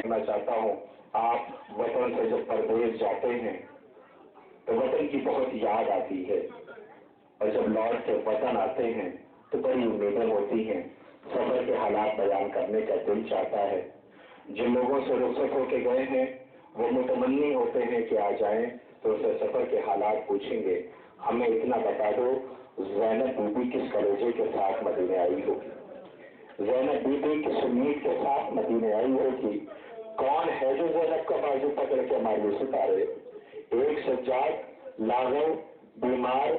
میں چاہتا ہوں آپ وطن سے جب پردیس جاتے ہیں تو وطن کی بہت یاد آتی ہے، اور جب لوٹ کے وطن آتے ہیں تو بڑی امیدیں ہوتی ہیں۔ سفر کے حالات بیان کرنے کا دل چاہتا ہے۔ جن لوگوں سے رخصت ہو کے گئے ہیں وہ متمنی ہوتے ہیں کہ آ جائیں تو اسے سفر کے حالات پوچھیں گے۔ ہمیں اتنا بتا دو، زینب بی بی کس کلیجے کے ساتھ مدینے آئی ہوگی؟ زینب بی بی کس امید کے ساتھ مدینے آئی ہوگی؟ کون ہے جو زینب کا بازو پکڑ کے مایوس اتارے؟ ایک سجاد، لاغر، بیمار،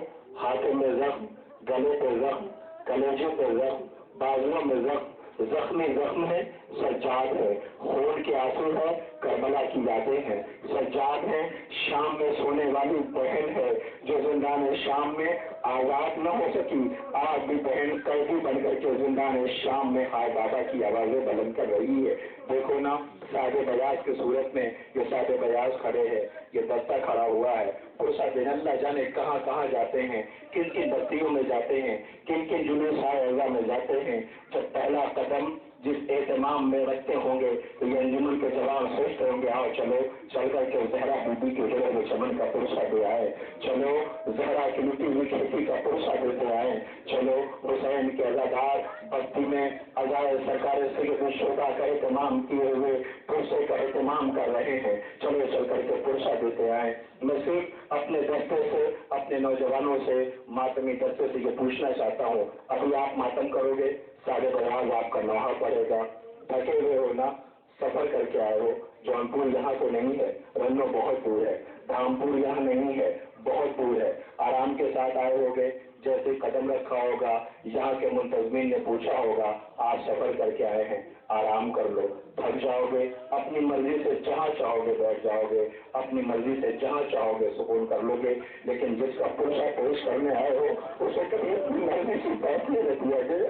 ہاتھوں میں زخم، گلے پہ زخم، کلیجے پہ زخم، بازوؤں میں زخم، زخمی زخم ہے، سجاد ہے، خون کے آنسو ہے، کربلا کی یادیں ہیں۔ سجاد ہے، شام میں سونے والی بہن ہے جو زندان شام میں آزاد نہ ہو سکی، آج بھی بہن قیدی بن کر کے زندان شام میں ہائے بابا کی آوازیں بلند کر رہی ہے۔ دیکھو نا، سادے بیاض کی صورت میں یہ سادے بیاض کھڑے ہیں، یہ دستہ کھڑا ہوا ہے۔ پرسا دن اللہ جانے کہاں کہاں جاتے ہیں، کن کن بستیوں میں جاتے ہیں، کن کن جلوس اعضاء میں جاتے ہیں۔ جب پہلا قدم जिस एहतमाम में रखते होंगे तो ये अंजुमन के जवान सोचते होंगे आओ चलो चल करके जहरा बीबी के जगह में चमन का पुरुषा दे आए, चलो जहरा की मिट्टी हुई खेती का पुरुषा देते आए, चलो हुसैन के अजादार बस्ती में अजाए सरकार सैयद शोभा का एहतमाम किए हुए पुरुषों का एहतमाम कर रहे हैं, चलो चल करके पुरुषा देते आए। मैं सिर्फ अपने दस्ते से अपने नौजवानों से मातमी दस्ते से ये पूछना चाहता हूँ, अभी आप मातम करोगे 12:30 आपका नौहा पड़ेगा, थके हुए हो ना, सफर करके आए हो, जौनपुर यहाँ तो नहीं है, रन्नो बहुत दूर है, धामपुर यहाँ नहीं है, बहुत दूर है, आराम के साथ आए होगे, जैसे कदम रखा होगा यहाँ के मुंतजमीन ने पूछा होगा आज सफर करके आए हैं, आराम कर लो, थक जाओगे, अपनी मर्जी से जहाँ चाहोगे बैठ जाओगे, अपनी मर्जी से जहाँ चाहोगे सुकून कर लोगे, लेकिन जिसका पुरुषा पेश करने आए हो उसे कभी अपनी मर्जी से बैठने न दिया गया,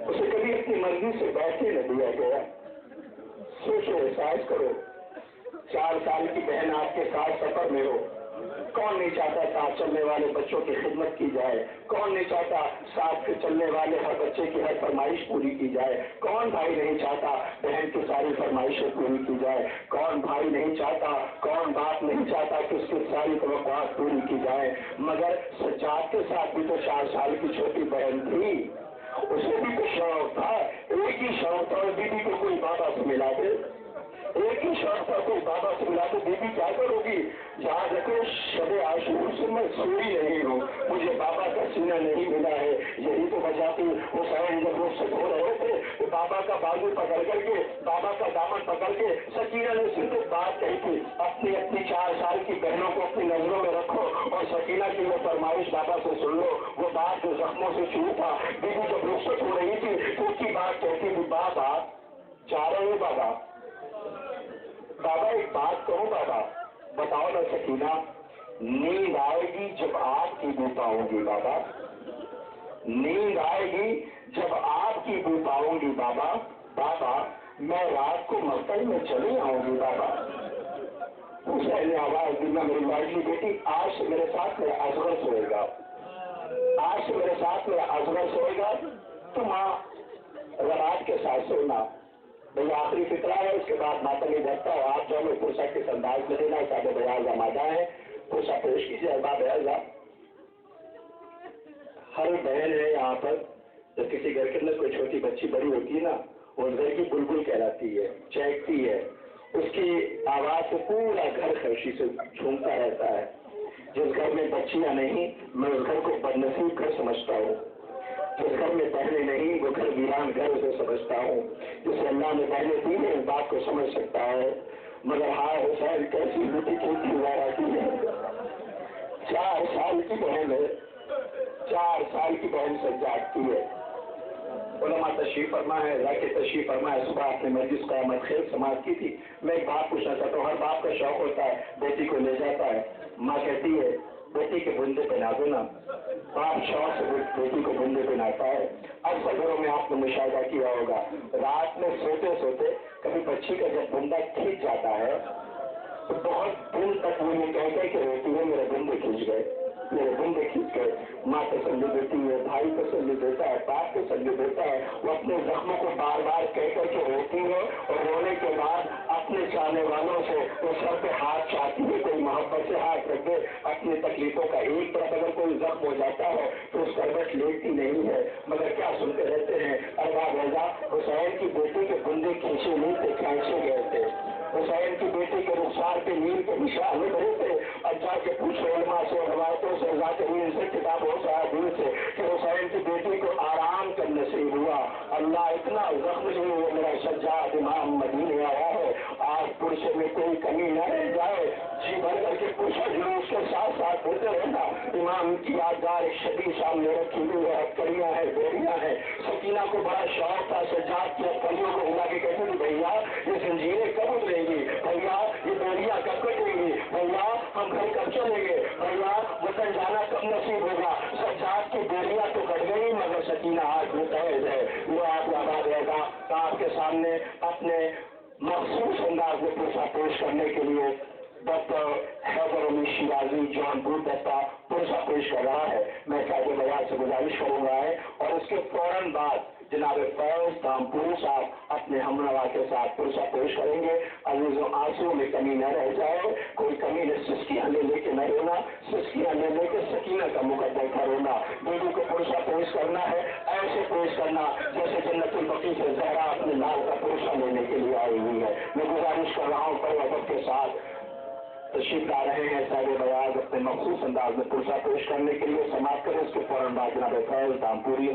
उसे कभी अपनी मर्जी से बैठने न दिया गया। सोचो, एहसास करो, 4 साल की बहन आपके साथ सफर में हो, कौन नहीं चाहता साथ चलने वाले बच्चों की खिदमत की जाए, कौन नहीं चाहता साथ के चलने वाले हर बच्चे की हर फरमाइश पूरी की जाए, कौन भाई नहीं चाहता बहन की सारी फरमाइशें पूरी की जाए, कौन भाई नहीं चाहता, कौन बाप नहीं चाहता कि उसकी सारी तवक्कुआत पूरी की जाए। मगर सज्जाद के साथ भी तो 4 साल की छोटी बहन थी, उसे भी तो शौक था, एक ही शौक था, बीबी को कोई बाबा से मिला दे, एक ही शौक था कोई बाबा से मिला दे, बीबी क्या करोगी, जहाँ देखो शबे आशूर से मैं सोई नहीं हूँ, मुझे बाबा का सीना नहीं मिला है, यही तो वजह थी। हुसैन जब वो सो रहे थे तो बाबा का बाजू पकड़ करके, बाबा का दामन पकड़ के सकीना ने सिर्फ एक बात कही थी, अपनी अपनी 4 साल की बहनों को अपनी नजरों में रखो और सकीना की वो फरमाइश बाबा से सुन लो। वो बात जो जख्मों से छू था, बीबी जब रुखसत हो रही थी तो उसकी बात कहती थी, बाबा जा रहे हो, बाबा बाबा एक बात कहो, बाबा बताओ ना सकीना, नींद आएगी जब आपकी बू पाऊंगी बाबा, नींद आएगी जब आपकी बू पाऊंगी बाबा, बाबा मैं रात को मकतल में चली आऊंगी बाबा। हुसैन ने आवाज दी, मेरी लाडली बेटी आज से मेरे साथ मेरा असगर सोएगा, आज से मेरे साथ मेरा असगर सोएगा, तो माँ रात के साथ सोना। भाई आखिरी फिक्रा है, उसके बाद माता नहीं धरता है, आप जो पुरुषा के अंदाज में देना, साढ़े बयाजा मादा है, पुरुषा पेश कीजिए, बयाजा। हर बहन है यहाँ पर, जब किसी घर के अंदर कोई छोटी बच्ची बड़ी होती है ना, वो घर की बुलबुल कहलाती है, चहकती है, उसकी आवाज से पूरा घर खुशी से झूमता रहता है। जिस घर में बच्चियां नहीं, मैं उस घर को बदनसीब घर समझता हूँ, जिस घर में बहने नहीं वो घर वीरान घर उसे समझता हूँ। जिसे अल्लाह ने बहने दी है इस बात को समझ सकता है, मगर हाय हुसैन कैसी बेटी खेती हुआ रहती है, 4 साल की बहन है, 4 साल की बहन से जागती है। उलमा तशरीफ फरमा है, जाके तशरीफ फरमा है, सुबह अपने मस्जिद क़यामत खैर समाज की थी। मैं एक बात पूछना चाहता हूँ, हर बाप का शौक होता है बेटी को ले जाता है, माँ कहती है बेटी के बुंदे पहना दो ना, बाप शौक से बेटी को बुंदे पहनाता है। अक्सर घरों में आपने मुशाहिदा किया होगा, रात में सोते सोते कभी बच्ची का जब बुंदा खींच जाता है तो बहुत दिन तक वो ये कहते कि रोती है मेरे बुंदे खींच गए, मेरे बुंदे खींच गए। माँ तसल्ली देती है, भाई तसल्ली देता है, बाप तसल्ली देता है, वो अपने जख्मों को बार बार कह करके रोती है और रोने के बाद अपने चाहने वालों से वो सर पे हाथ चाहती है, कोई मोहब्बत से हाथ रख दे। अपनी तकलीफों का एक तरफ अगर कोई जख्म हो जाता है तो उस करवट लेती नहीं है, मगर क्या सुनते रहते हैं, अरबाब रजा हुसैन की बेटी के बुंदे खींचे नहीं थे, खींचे गए थे, हुसैन की बेटी के रुखसार पे नील के निशान में भरे थे। और जाके पूछो उलमा से, रवायतों से, ज़ाकिरीन से, किताबों से, हदीस से कि हुसैन की बेटी को आराम का नसीब हुआ। अल्लाह इतना जख्म जो वो मेरा सज्जाद इमाम मदीने आया है, आज पुरुष में कोई कमी न रह जाए, जी भर करके पूछो जुलूस के साथ साथ बोलते रहना। इमाम की यादगार एक शबीर सामने रखी हुई है, हथकड़ियाँ हैं, बेड़ियाँ हैं। सकीना को बड़ा शौक था, सज्जाद की हथकड़ियों को हिला के कहती थी भैया ये जंजीरें कब उतरेंगी, भैया ये बेड़ियाँ कब कटेंगी, भैया हम घर कब चलेंगे, भैया वतन जाना कब नसीब होगा। सज्जाद की बेड़ियाँ तो कट गई मगर सकीना आज मुतहद है। वो आप याद रहेगा आपके सामने अपने मखसूस अंदाज में पेशा पेश करने के लिए डॉक्टर हैदर अली शिराजी जौनपुर दस्ता पुरुषा पेश कर रहा है। मैं साहिब बयाज से गुजारिश करूंगा है और इसके फौरन बाद जनाब फैज दामपुरी साहब अपने हमनवा के साथ पुरुषा पेश करेंगे। अजीजों, आंसू में कमी न रह जाए, कोई कमी ने सिस्कियां ले लेके न रोना, सिस्कियां ले लेके सकीना का मुकद्दर का रोना। बीबी को पुरुषा पेश करना है, ऐसे पेश करना जैसे जन्नतुल बकी से जहरा अपने लाल का पुरुषा लेने के लिए आई हुई है। मैं गुजारिश कर रहा हूँ परिवार के साथ तशरीफ ला रहे हैं साहिब बयाज अपने मखसूस अंदाज में पुरुषा पेश करने के लिए। समाप्त करें, उसके फौरन बाद जनाब फैज दामपुरी